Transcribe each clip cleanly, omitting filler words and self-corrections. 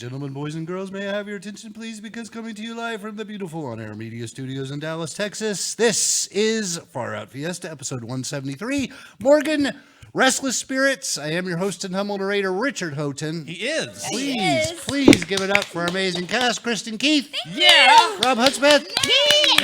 gentlemen, boys and girls, may I have your attention, please? Because coming to you live from the beautiful On Air Media Studios in Dallas, Texas, this is Far Out Fiesta, episode 173. Morgan, Restless Spirits. I am your host and humble narrator, Richard Houghton. He is. Please give it up for our amazing cast, Kristin Keith. Yeah. Robb Hudspeth.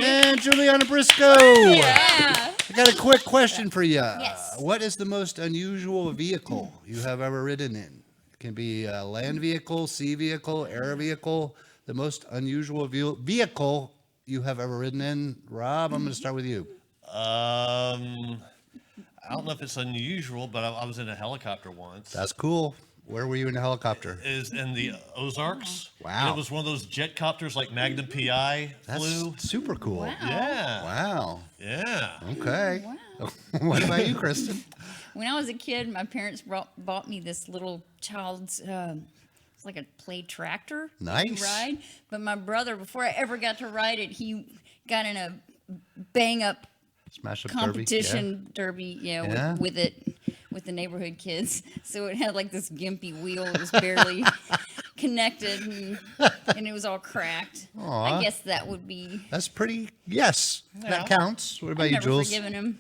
And JuliAnna Briscoe. Yeah. I got a quick question for you. Yes. What is the most unusual vehicle you have ever ridden in? It can be a land vehicle, sea vehicle, air vehicle. The most unusual vehicle you have ever ridden in. Robb, I'm going to start with you. I don't know if it's unusual, but I was in a helicopter once. That's cool. Where were you in a helicopter? Is in the Ozarks. Wow. And it was one of those jet copters like Magnum PI flew. That's super cool. Wow. Yeah. Wow. Yeah. Okay. Wow. What about you, Kristin? When I was a kid, my parents bought me this little child's, it's like a play tractor. Nice. To ride. But my brother, before I ever got to ride it, he got in a bang-up Smash up competition derby, Yeah. with the neighborhood kids. So it had like this gimpy wheel. It was barely connected, and it was all cracked. Aw. I guess that would be. That's pretty. Yes, that counts. What about I've you, never Jules? forgiven him.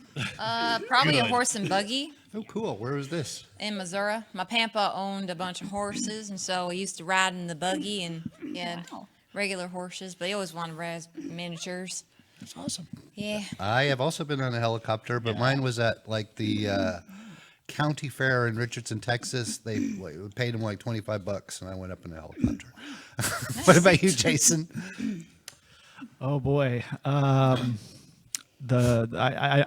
Probably a Good. horse and buggy Oh, cool. Where was this? in Missouri. My pampa owned a bunch of horses, and so we used to ride in the buggy, and he had Wow. regular horses, but he always wanted to raise miniatures. That's awesome. Yeah. I have also been on a helicopter, but mine was at like the county fair in Richardson, Texas. They paid him like $25, and I went up in a helicopter. What about you, Jason? Oh boy. I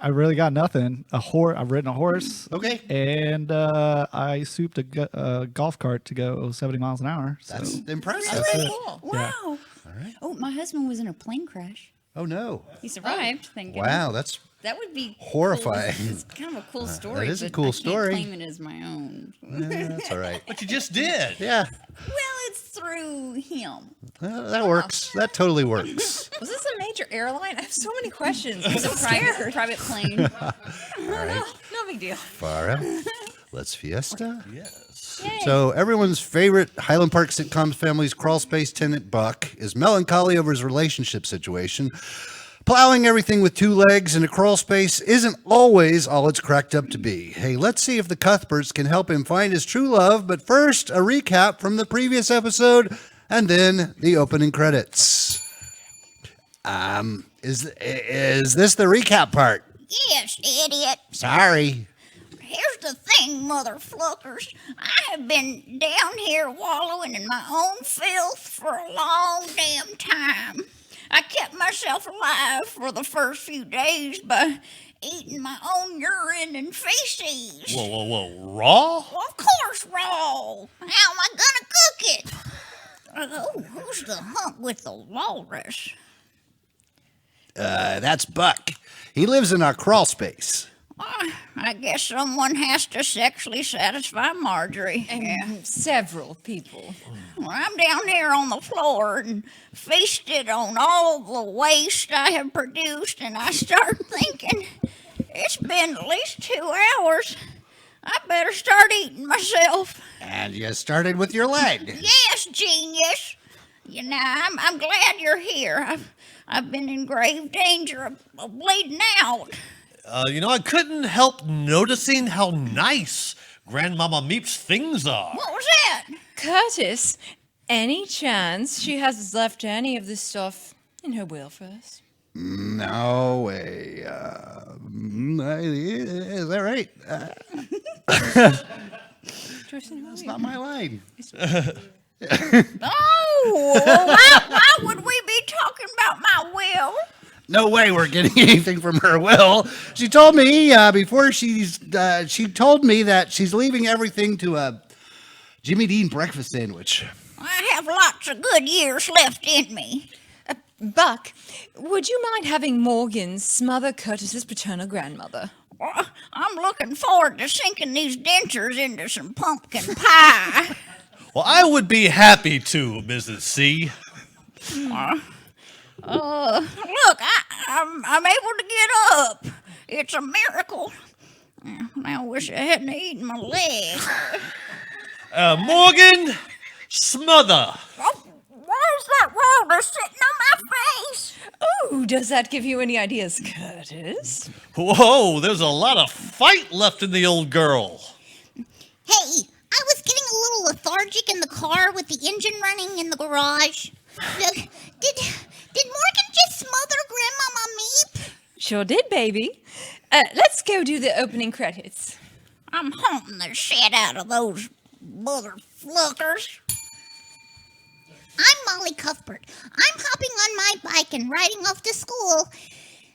really got nothing. I've ridden a horse. Okay. And I souped a golf cart to go 70 miles an hour. So That's impressive. That's pretty it. cool. Yeah. Wow. All right. Oh, my husband was in a plane crash. Oh no! He survived. Thank goodness. Wow, that's That would be Horrifying. Cool. It's kind of a cool story. is a but cool I can't story. claim it as my own. that's all right. But you just did. Yeah, Well, it's through him. that works. That totally works. Was this a major airline? I have so many questions. It's a private plane. All right, No big deal. far out. Let's fiesta. Yes. So everyone's favorite Highland Park sitcom family's crawl space tenant Buck is melancholy over his relationship situation. Plowing everything with two legs in a crawl space isn't always all it's cracked up to be. Hey, let's see if the Cuthberts can help him find his true love. But first, a recap from the previous episode, and then the opening credits. Is this the recap part? Yes, idiot. Sorry. Here's the thing, mother fluckers. I have been down here wallowing in my own filth for a long damn time. I kept myself alive for the first few days by eating my own urine and feces. Whoa. Raw? Well, of course, raw. How am I gonna cook it? Oh, who's the hunk with the walrus? That's Buck. He lives in our crawl space. I guess someone has to sexually satisfy Marjorie. And several people. Well, I'm down here on the floor and feasted on all the waste I have produced, and I start thinking, it's been at least 2 hours. I better start eating myself. And you started with your leg. Yes, genius. You know, I'm glad you're here. I've been in grave danger of bleeding out. I couldn't help noticing how nice GrandMaMa Meep's things are. What was that? Curtis, any chance she has left any of this stuff in her will for us? No way. Is that right? Tristan, That's not my line. Oh, why would we be talking about my will? No way we're getting anything from her will. She told me before she told me that she's leaving everything to a Jimmy Dean breakfast sandwich. I have lots of good years left in me. Buck, would you mind having Morgan smother Curtis's paternal grandmother? Well, I'm looking forward to sinking these dentures into some pumpkin pie. Well, I would be happy to, Mrs. C. Look, I'm able to get up. It's a miracle. Now I wish I hadn't eaten my leg. Morgan, Smother. Oh, where's that walrus sitting on my face? Oh, does that give you any ideas, Curtis? Whoa, there's a lot of fight left in the old girl. Hey, I was getting a little lethargic in the car with the engine running in the garage. Look, did Morgan just smother GrandMaMa Meep? Sure did, baby. Let's go do the opening credits. I'm haunting the shit out of those motherfluckers. I'm Molly Cuthbert. I'm hopping on my bike and riding off to school.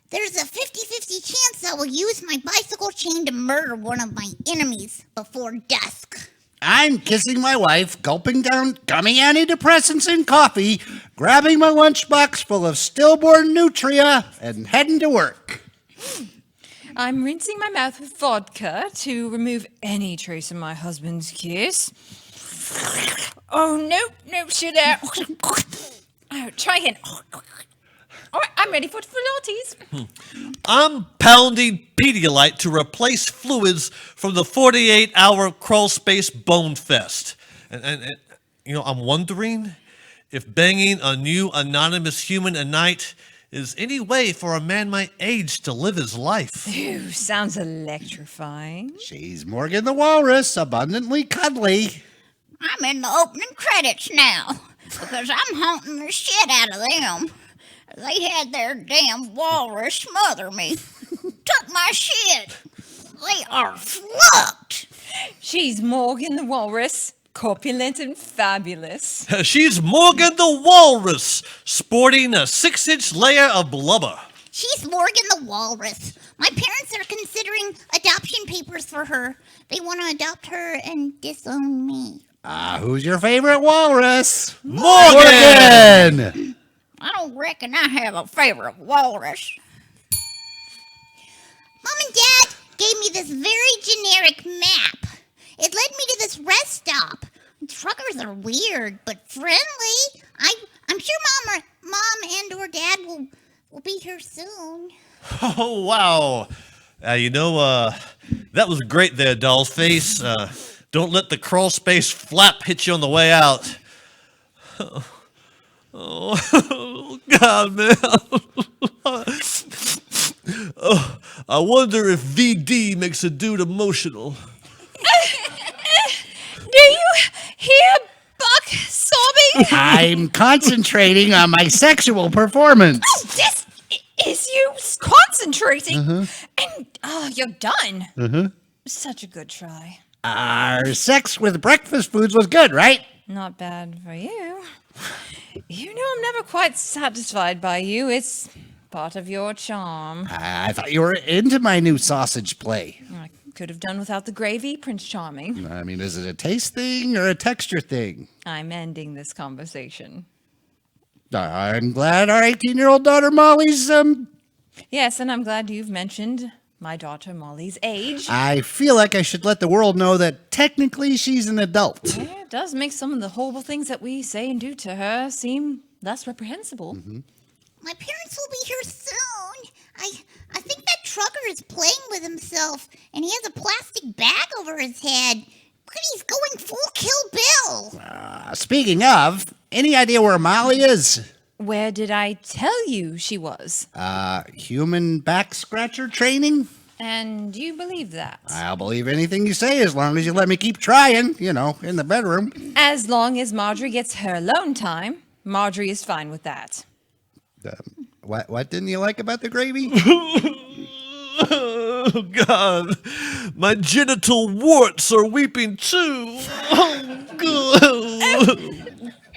There's a 50-50 chance I will use my bicycle chain to murder one of my enemies before dusk. I'm kissing my wife, gulping down gummy antidepressants and coffee, grabbing my lunchbox full of stillborn nutria, and heading to work. I'm rinsing my mouth with vodka to remove any trace of my husband's kiss. Oh, no, shit out. Oh, try again. All right, I'm ready for Pilates. I'm pounding Pedialyte to replace fluids from the 48-hour crawl space bone fest. And I'm wondering if banging a new anonymous human a night is any way for a man my age to live his life. Ooh, sounds electrifying. She's Morgan the Walrus, abundantly cuddly. I'm in the opening credits now because I'm haunting the shit out of them. They had their damn walrus smother me. Took my shit. They are flucked. She's Morgan the Walrus, corpulent and fabulous. She's Morgan the Walrus, sporting a 6-inch layer of blubber. She's Morgan the Walrus. My parents are considering adoption papers for her. They want to adopt her and disown me. Who's your favorite walrus? Morgan! I don't reckon I have a favorite walrus. Mom and Dad gave me this very generic map. It led me to this rest stop. Truckers are weird, but friendly. I'm sure Mom and or Dad will be here soon. Oh, wow. That was great there, Dollface. Don't let the crawl space flap hit you on the way out. Oh, God, man. Oh, I wonder if VD makes a dude emotional. Do you hear Buck sobbing? I'm concentrating on my sexual performance. This is you concentrating, and you're done. Such a good try. Our sex with breakfast foods was good, right? Not bad for you. You know I'm never quite satisfied by you. It's part of your charm. I thought you were into my new sausage play. I could have done without the gravy, Prince Charming. I mean, is it a taste thing or a texture thing? I'm ending this conversation. I'm glad our 18-year-old daughter Molly's, Yes, and I'm glad you've mentioned my daughter Molly's age. I feel like I should let the world know that technically she's an adult. Yeah, it does make some of the horrible things that we say and do to her seem less reprehensible. My parents will be here soon. I think that trucker is playing with himself, and he has a plastic bag over his head. Look, he's going full Kill Bill. Speaking of, any idea where Molly is? Where did I tell you she was? Human back scratcher training? And you believe that? I'll believe anything you say as long as you let me keep trying, in the bedroom. As long as Marjorie gets her alone time, Marjorie is fine with that. What didn't you like about the gravy? Oh, God. My genital warts are weeping too. Oh, God.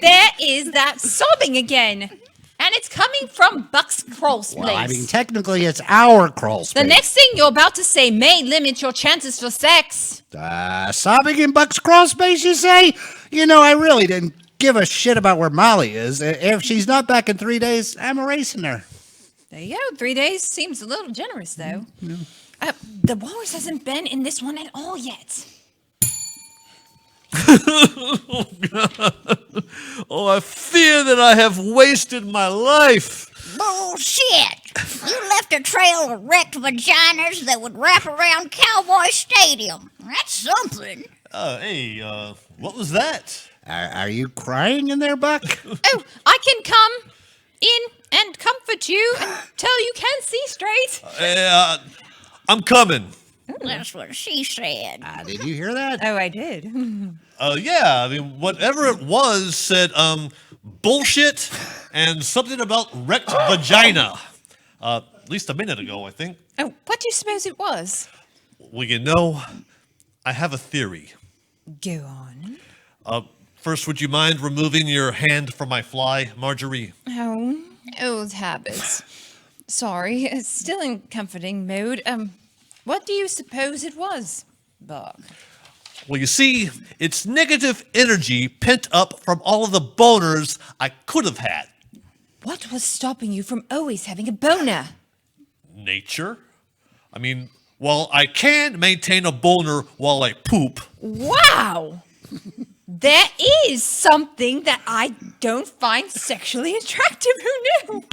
There is that sobbing again. And it's coming from Buck's crawl space. Well, I mean, technically it's our crawl space. The next thing you're about to say may limit your chances for sex. Sobbing in Buck's crawl space, you say? I really didn't give a shit about where Molly is. If she's not back in 3 days, I'm erasing her. There you go. 3 days seems a little generous, though. The walrus hasn't been in this one at all yet. Oh, God. Oh, I fear that I have wasted my life. Bullshit. You left a trail of wrecked vaginas that would wrap around Cowboy Stadium. That's something. Hey, what was that? Are you crying in there, Buck? Oh, I can come in and comfort you until you can see straight. I'm coming. That's what she said. Did you hear that? Oh, I did. Yeah, I mean, whatever it was said, bullshit and something about wrecked vagina. At least a minute ago, I think. Oh, what do you suppose it was? Well, you know, I have a theory. Go on. First, would you mind removing your hand from my fly, Marjorie? Oh, old habits. Sorry, it's still in comforting mode. What do you suppose it was, Buck? Well, you see, it's negative energy pent up from all of the boners I could have had. What was stopping you from always having a boner? Nature? I mean, while I can maintain a boner while I poop, Wow! There is something that I don't find sexually attractive. Who knew?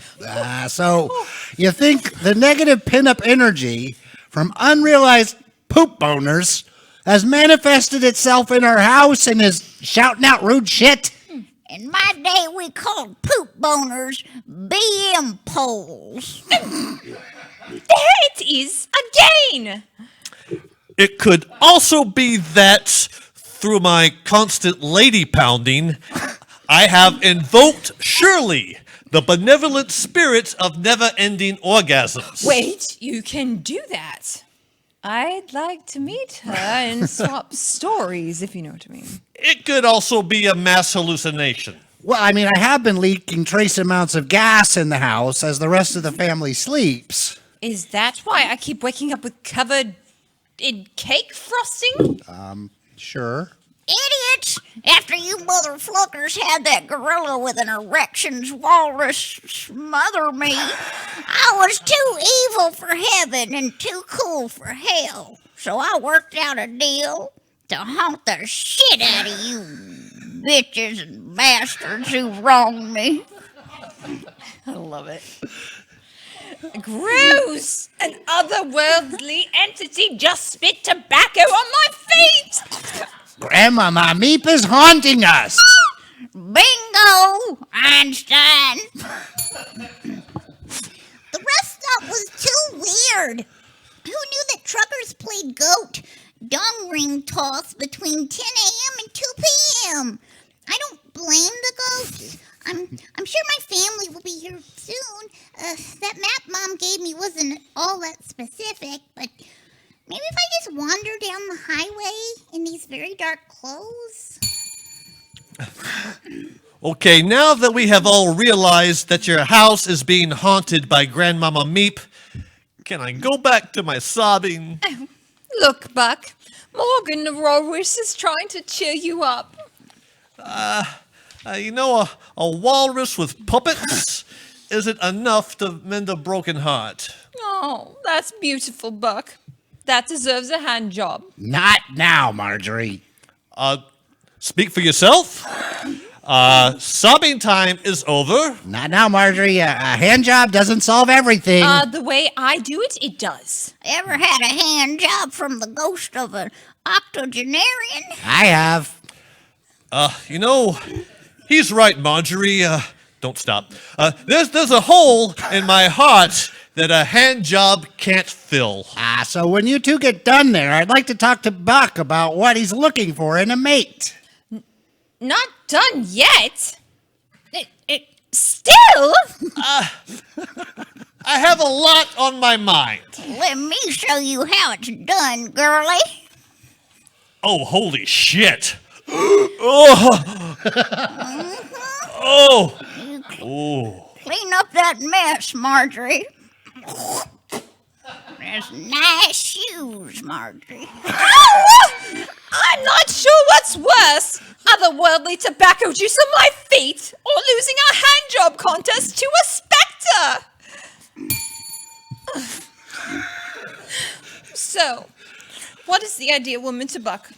So you think the negative pinup energy from unrealized poop boners has manifested itself in our house and is shouting out rude shit? In my day, we called poop boners BM poles. There it is again! it could also be that through my constant lady pounding, I have invoked Shirley, the benevolent spirit of never-ending orgasms. Wait, you can do that. I'd like to meet her and swap stories, if you know what I mean. It could also be a mass hallucination. Well, I mean, I have been leaking trace amounts of gas in the house as the rest of the family sleeps. Is that why I keep waking up with covered in cake frosting? Sure. Idiots! After you motherfuckers had that gorilla with an erections walrus smother me, I was too evil for heaven and too cool for hell. So I worked out a deal to haunt the shit out of you bitches and bastards who wronged me. I love it. Gross! An otherworldly entity just spit tobacco on my feet! GrandMaMa Meep is haunting us. Bingo, Einstein. The rest stop was too weird. Who knew that truckers played goat dung ring toss between 10 a.m. and 2 p.m.? I don't blame the goats. I'm sure my family will be here soon. That map Mom gave me wasn't all that specific, but maybe if I just wander down the highway in these very dark clothes. Okay, now that we have all realized that your house is being haunted by GrandMaMa Meep, can I go back to my sobbing? Look, Buck, Morgan the Walrus is trying to cheer you up. You know, a walrus with puppets isn't enough to mend a broken heart. Oh, that's beautiful, Buck. That deserves a hand job. Not now, Marjorie. Speak for yourself. Sobbing time is over. Not now, Marjorie. A hand job doesn't solve everything. The way I do it, it does. Ever had a hand job from the ghost of an octogenarian? I have. You know, he's right, Marjorie. Don't stop. There's a hole in my heart that a hand job can't fill. So when you two get done there, I'd like to talk to Buck about what he's looking for in a mate. Not done yet. Still? I have a lot on my mind. Let me show you how it's done, girlie. Oh, holy shit. Oh. Oh. Clean up that mess, Marjorie. There's nice shoes, Marjorie. I'm not sure what's worse, otherworldly tobacco juice on my feet, or losing a hand job contest to a spectre. So, what is the ideal woman to Buck?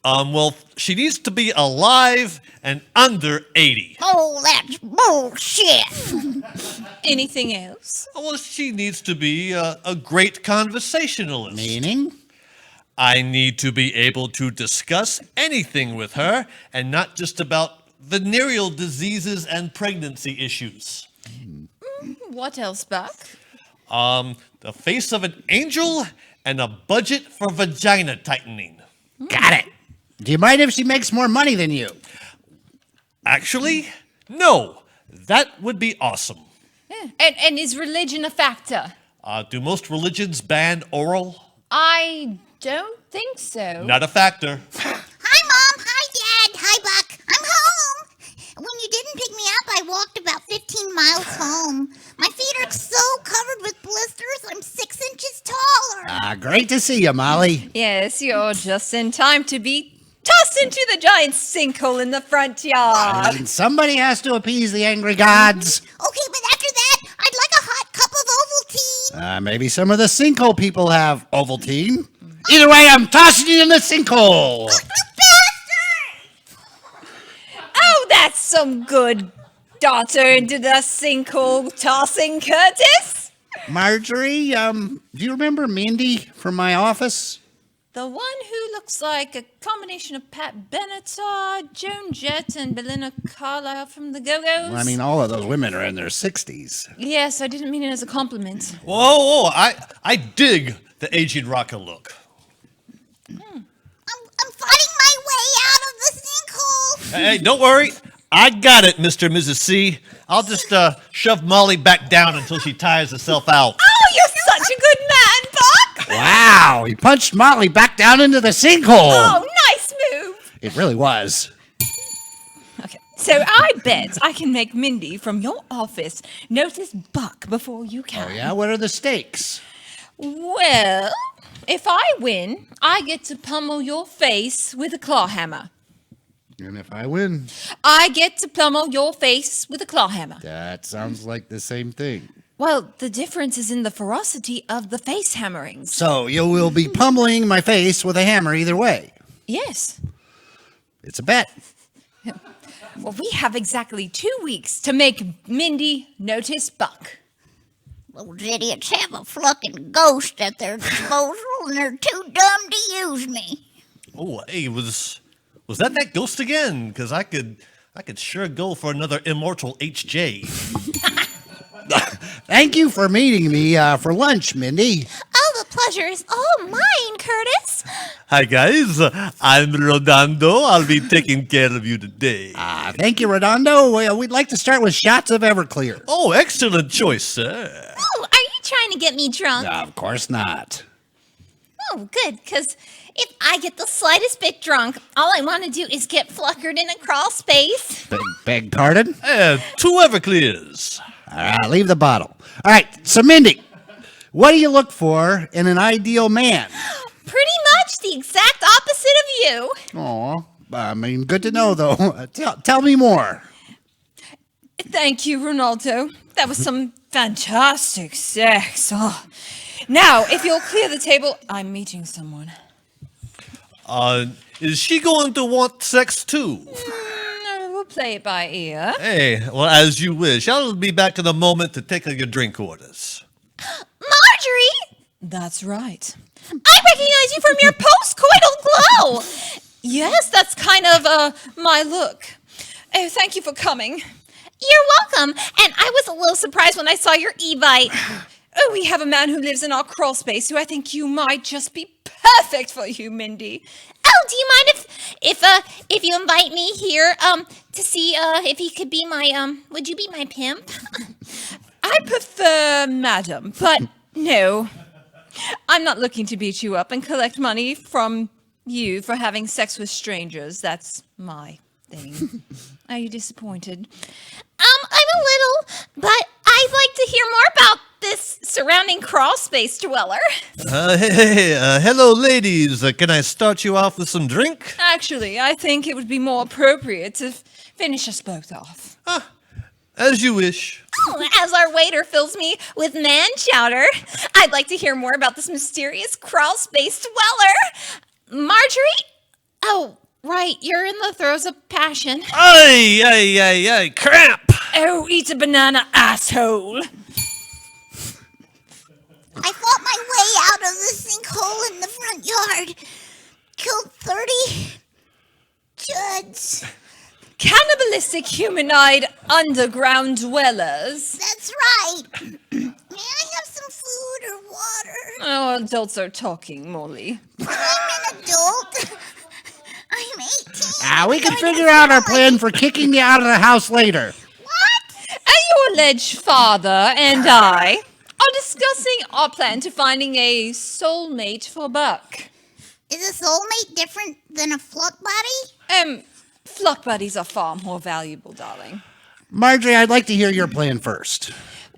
Well, she needs to be alive and under 80. Oh, that's bullshit. Anything else? Well, she needs to be a great conversationalist. Meaning? I need to be able to discuss anything with her and not just about venereal diseases and pregnancy issues. What else, Buck? The face of an angel and a budget for vagina tightening. Got it. Do you mind if she makes more money than you? Actually, no. That would be awesome. And is religion a factor? Do most religions ban oral? I don't think so. Not a factor. Hi, Mom. Hi, Dad. Hi, Buck. I'm home. When you didn't pick me up, I walked about 15 miles home. My feet are so covered with blisters, I'm 6 inches taller. Great to see you, Molly. Yes, you're just in time to be tossed into the giant sinkhole in the front yard. And somebody has to appease the angry gods. Okay, but after that, I'd like a hot cup of Ovaltine. Maybe some of the sinkhole people have Ovaltine. Either way, I'm tossing you in the sinkhole. Oh, that's some good daughter into the sinkhole tossing, Curtis. Marjorie, do you remember Mindy from my office? The one who looks like a combination of Pat Benatar, Joan Jett, and Belinda Carlisle from the Go-Go's? Well, I mean, all of those women are in their 60s. Yes, I didn't mean it as a compliment. Whoa, I dig the aging rocker look. I'm fighting my way out of the sinkhole. Hey, don't worry. I got it, Mr. and Mrs. C. I'll just shove Molly back down until she tires herself out. Oh, you're such a good man, Buck! Wow, he punched Molly back down into the sinkhole. Oh, nice move! It really was. Okay, so I bet I can make Mindy from your office notice Buck before you can. Oh, yeah? What are the stakes? Well, if I win, I get to pummel your face with a claw hammer. And if I win? I get to pummel your face with a claw hammer. That sounds like the same thing. Well, the difference is in the ferocity of the face hammerings. So you will be pummeling my face with a hammer either way. Yes. It's a bet. Well, we have exactly 2 weeks to make Mindy notice Buck. Those idiots have a fucking ghost at their disposal, and they're too dumb to use me. Oh, hey, was that ghost again? Because I could sure go for another immortal HJ. Thank you for meeting me for lunch, Mindy. Oh, the pleasure is all mine, Curtis. Hi, guys. I'm Rodando. I'll be taking care of you today. Thank you, Redondo. Well, we'd like to start with shots of Everclear. Oh, excellent choice, sir. Oh, are you trying to get me drunk? Of course not. Oh, good, because if I get the slightest bit drunk, all I want to do is get fluckered in a crawl space. Beg pardon? 2 Everclears. Leave the bottle. All right, so Mindy, what do you look for in an ideal man? Pretty much the exact opposite of you. Aw, I mean, good to know, though. Tell me more. Thank you, Ronaldo. That was some fantastic sex. Oh. Now, if you'll clear the table, I'm meeting someone. Is she going to want sex too? We'll play it by ear. Hey, well, as you wish. I'll be back in a moment to take your drink orders. Marjorie! That's right. I recognize you from your post-coital glow. Yes, that's kind of my look. Oh, thank you for coming. You're welcome. And I was a little surprised when I saw your Evite. Oh, we have a man who lives in our crawl space who I think you might just be perfect for you, Mindy. Oh, do you mind if you invite me here to see if he could be my would you be my pimp? I prefer madam, but no. I'm not looking to beat you up and collect money from you for having sex with strangers. That's my thing. Are you disappointed? I'm a little, but I'd like to hear more about this surrounding crawl space dweller. Hello, ladies. Can I start you off with some drink? Actually, I think it would be more appropriate to finish us both off. As you wish. Oh, as our waiter fills me with man chowder, I'd like to hear more about this mysterious crawl space dweller. Marjorie? Oh, right, you're in the throes of passion. Ay, crap! Oh, eat a banana, asshole. I fought my way out of the sinkhole in the front yard. murdered, killed 30 Juds. Cannibalistic humanoid underground dwellers. That's right. May I have some food or water? Oh, adults are talking, Molly. I'm an adult. I'm 18. We can figure out our plan for kicking you out of the house later. What? And your alleged father and I are discussing our plan to finding a soulmate for Buck. Is a soulmate different than a fluck buddy? Flock buddies are far more valuable, darling. Marjorie, I'd like to hear your plan first.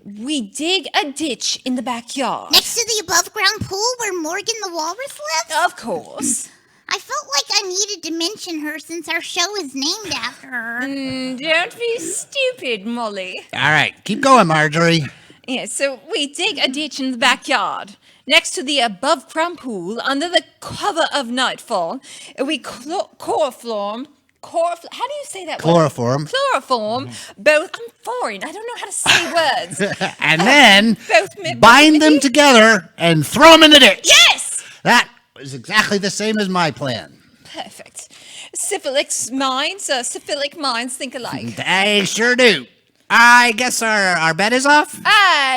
We dig a ditch in the backyard. Next to the above-ground pool where Morgan the Walrus lives? Of course. I felt like I needed to mention her since our show is named after her. Don't be stupid, Molly. All right, keep going, Marjorie. Yeah, so we dig a ditch in the backyard. Next to the above-ground pool, under the cover of nightfall, we chloroform. How do you say that word? Chloroform. Chloroform. Both. I'm foreign. I don't know how to say words. And then Both bind them together and throw them in the ditch. Yes! That was exactly the same as my plan. Perfect. Syphilic minds think alike. They sure do. I guess our bet is off?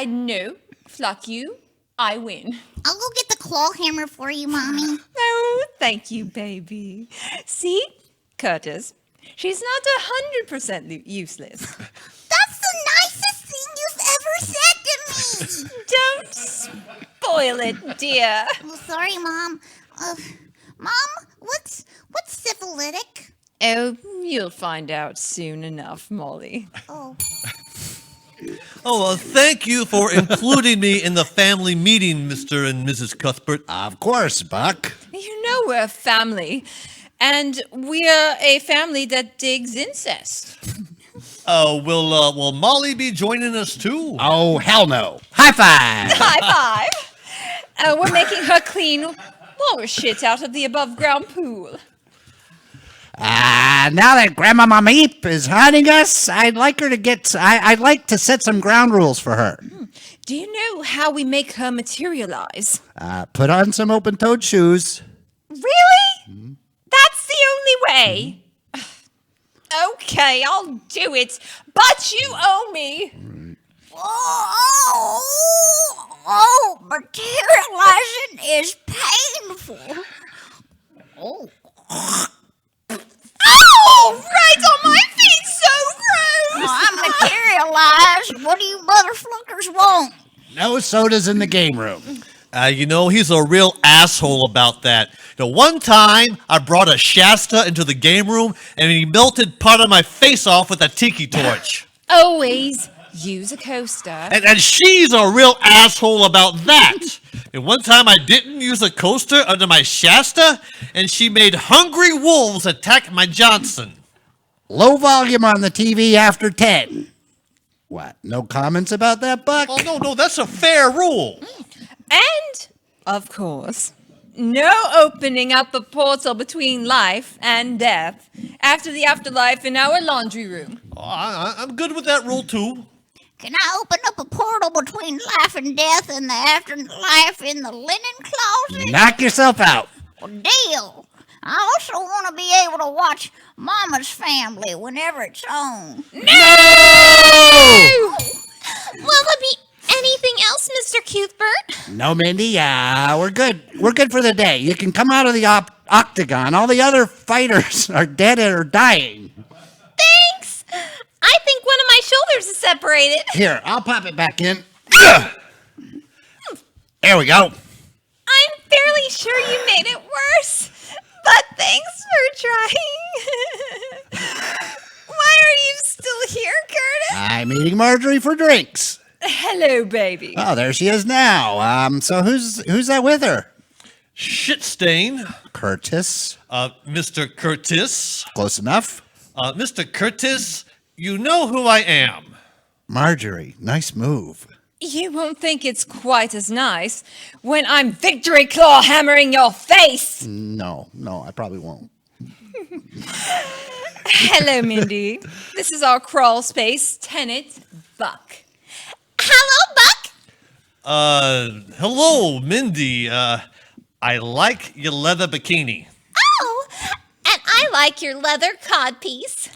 No. Flock you. I win. I'll go get the claw hammer for you, Mommy. Oh, thank you, baby. See? Curtis, she's not 100% useless. That's the nicest thing you've ever said to me. Don't spoil it, dear. Well, sorry, Mom. Mom, what's syphilitic? Oh, you'll find out soon enough, Molly. Oh. Oh, well, thank you for including me in the family meeting, Mr. and Mrs. Cuthbert. Of course, Buck. You know we're a family, and we're a family that digs incest. Will Molly be joining us too? Oh, hell no. High five. High five! We're making her clean walrus shit out of the above-ground pool. Now that GrandMaMa Meep is hunting us, I'd like to set some ground rules for her. Do you know how we make her materialize? Put on some open-toed shoes. Really? That's the only way. Okay, I'll do it, but you owe me. Oh, materializing is painful. Oh. Oh, right on my feet, so gross. I materialized. What do you motherfuckers want? No sodas in the game room. He's a real asshole about that. One time I brought a Shasta into the game room and he melted part of my face off with a tiki torch. Always use a coaster. And she's a real asshole about that. And one time I didn't use a coaster under my Shasta and she made hungry wolves attack my Johnson. Low volume on the TV after 10. What? No comments about that, Buck? Oh, no, that's a fair rule. And, of course, no opening up a portal between life and death after the afterlife in our laundry room. Oh, I'm good with that rule, too. Can I open up a portal between life and death and the afterlife in the linen closet? Knock yourself out. Well, deal. I also want to be able to watch Mama's Family whenever it's on. No! Will there be anything else, Mr. Cuthbert? No, Mindy. We're good. We're good for the day. You can come out of the octagon. All the other fighters are dead or dying. Thanks. I think one of my shoulders is separated. Here, I'll pop it back in. There we go. I'm fairly sure you made it worse, but thanks for trying. Why are you still here, Curtis? I'm eating Marjorie for drinks. Hello, baby. Oh, there she is now. So who's that with her? Shit stain. Curtis. Mr. Curtis. Close enough. Mr. Curtis, you know who I am. Marjorie, nice move. You won't think it's quite as nice when I'm victory claw hammering your face. No, I probably won't. Hello, Mindy. This is our crawl space tenant, Buck. Hello, Buck. Hello, Mindy. I like your leather bikini. Oh, and I like your leather codpiece.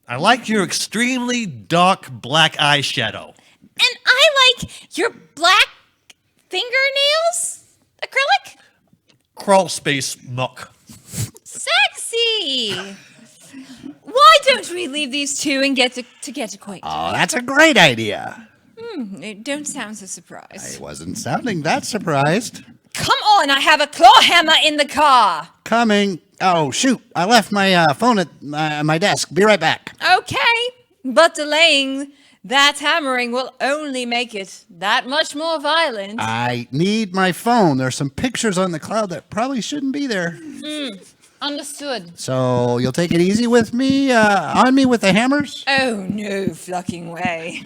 I like your extremely dark black eyeshadow. And I like your black fingernails. Acrylic? Crawl space muck. Sexy! Why don't we leave these two and get acquainted? Oh, that's a great idea. Don't sound so surprised. I wasn't sounding that surprised. Come on, I have a claw hammer in the car. Coming. Oh, shoot. I left my phone at my desk. Be right back. Okay, but delaying that hammering will only make it that much more violent. I need my phone. There's some pictures on the cloud that probably shouldn't be there. Understood. So you'll take it easy with me, on me with the hammers? Oh, no fucking way.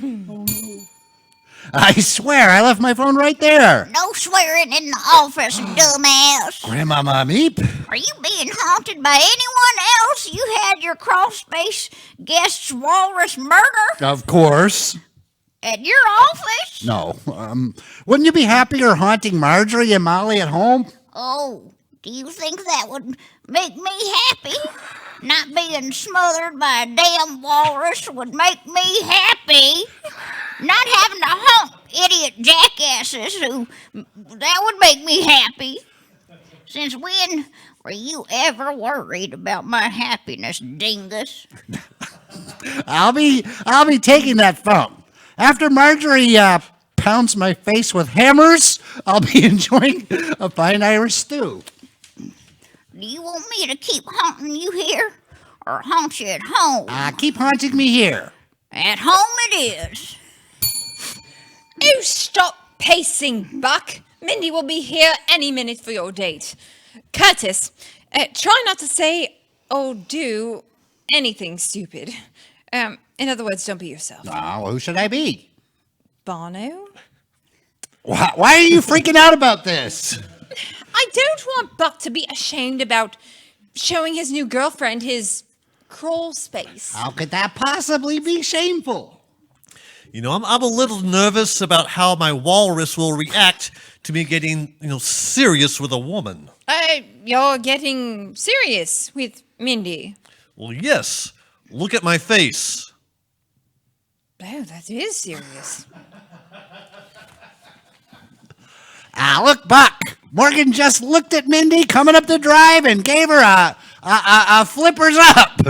I swear, I left my phone right there. No swearing in the office, dumbass. GrandMaMa Meep. Are you being haunted by anyone else? You had your crawl space guest's walrus murder Of course. at your office? No. Wouldn't you be happier haunting Marjorie and Molly at home? Oh, do you think that would make me happy? Not being smothered by a damn walrus would make me happy. Not having to haunt idiot jackasses that would make me happy. Since when were you ever worried about my happiness, dingus? I'll be taking that phone. After Marjorie pounds my face with hammers, I'll be enjoying a fine Irish stew. Do you want me to keep haunting you here or haunt you at home? Keep haunting me here. At home it is. Oh, stop pacing, Buck. Mindy will be here any minute for your date. Curtis, try not to say or do anything stupid. In other words, don't be yourself. Oh, who should I be? Bono? Why are you freaking out about this? I don't want Buck to be ashamed about showing his new girlfriend his crawl space. How could that possibly be shameful? You know, I'm a little nervous about how my walrus will react to me getting, serious with a woman. You're getting serious with Mindy. Well, yes. Look at my face. Oh, that is serious. Look, Buck. Morgan just looked at Mindy coming up the drive and gave her a flippers up.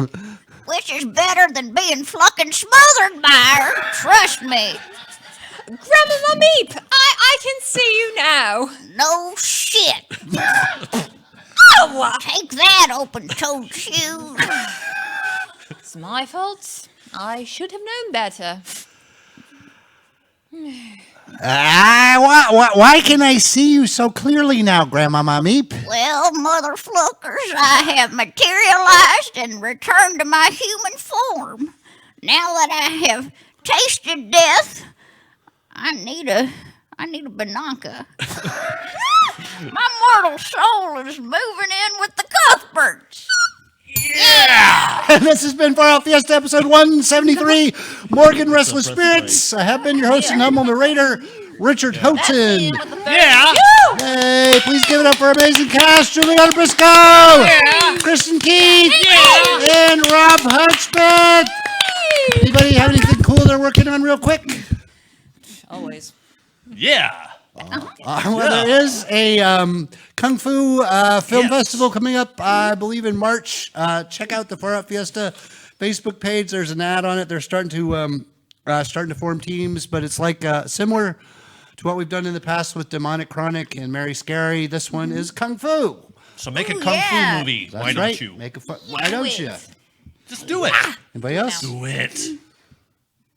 Which is better than being fucking smothered by her. Trust me. GrandMaMa Meep, I can see you now. No shit. Oh, Take that, open-toed shoes. it's my fault. I should have known better. Why can I see you so clearly now, GrandMaMa Meep? Well, motherfluckers, I have materialized and returned to my human form. Now that I have tasted death, I need a bananka. My mortal soul is moving in with the Cuthberts. This has been Far Out Fiesta episode 173, Morgan Restless Spirits. I have been your host and humble narrator, Richard Houghton. Yeah! Hey, please give it up for our amazing cast, JuliAnna Briscoe, Kristin Keith, and Robb Hudspeth. Anybody have anything cool they're working on real quick? Always. Yeah! Well, there is a Kung Fu film festival coming up, I believe, in March. Check out the Far Out Fiesta Facebook page. There's an ad on it. They're starting to form teams, but it's like similar to what we've done in the past with Demonic Chronic and Mary Scary. This one is Kung Fu. So make a Kung Fu movie. That's Why right. don't you? Why don't you? Just do it. Anybody else? Do it.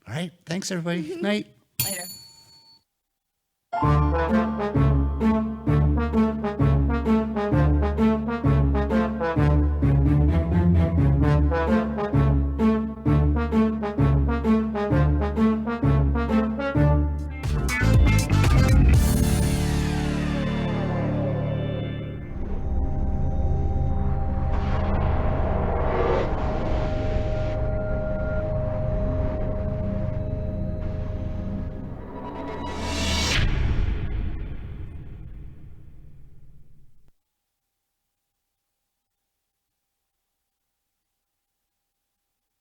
All right. Thanks, everybody. Night. Later.